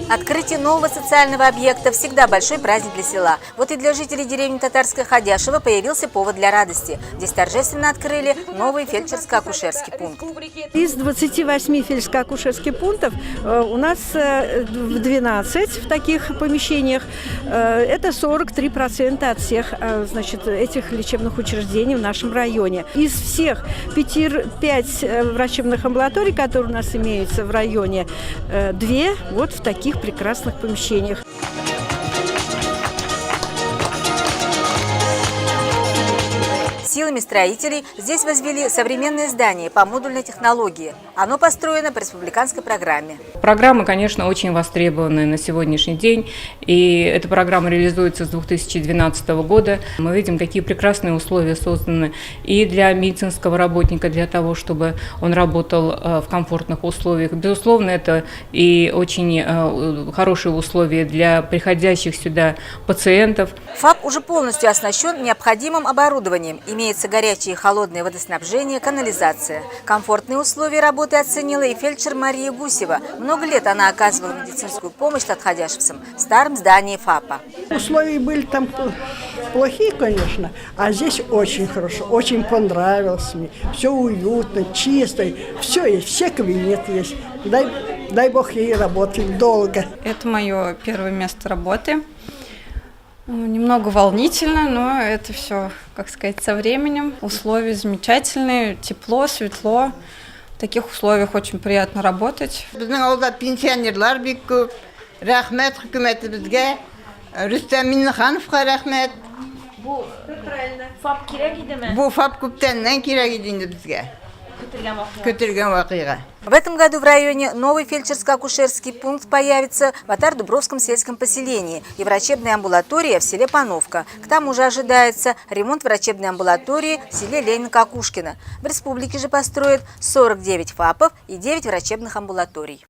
Открытие нового социального объекта всегда большой праздник для села. Вот и для жителей деревни Татарская Ходяшева появился повод для радости. Здесь торжественно открыли новый фельдшерско-акушерский пункт. Из 28 фельдшерско-акушерских пунктов у нас 12 в таких помещениях. Это 43% от всех этих лечебных учреждений в нашем районе. Из всех 5 врачебных амбулаторий, которые у нас имеются в районе, 2 вот в таких прекрасных помещениях. Силами строителей здесь возвели современное здание по модульной технологии. Оно построено по республиканской программе. Программа, конечно, очень востребована на сегодняшний день. И эта программа реализуется с 2012 года. Мы видим, какие прекрасные условия созданы и для медицинского работника, для того, чтобы он работал в комфортных условиях. Безусловно, это и очень хорошие условия для приходящих сюда пациентов. ФАП уже полностью оснащен необходимым оборудованием. Имеется горячее и холодное водоснабжение, канализация. Комфортные условия работы оценила и фельдшер Мария Гусева. Много лет она оказывала медицинскую помощь татходяшевцам в старом здании ФАПа. Условия были там плохие, конечно, а здесь очень хорошо, очень понравилось мне. Все уютно, чисто, все есть, все кабинеты есть. Дай Бог ей работать долго. Это мое первое место работы. Немного волнительно, но это все, как сказать, со временем. Условия замечательные, тепло, светло. В таких условиях очень приятно работать. Bizning avlod pensionerlar bek ko'p. Rahmat hukumatimizga, Rustam Minnaxonovga rahmat. Bu правильно. FAP kerak edimi? Bu FAP ko'pdandan kerak edi endi bizga. Ko'targan voqea. В этом году в районе новый фельдшерско-акушерский пункт появится в Атар-Дубровском сельском поселении и врачебная амбулатория в селе Пановка. К тому же ожидается ремонт врачебной амбулатории в селе Ленина-Кокушкино. В республике же построят 49 ФАПов и 9 врачебных амбулаторий.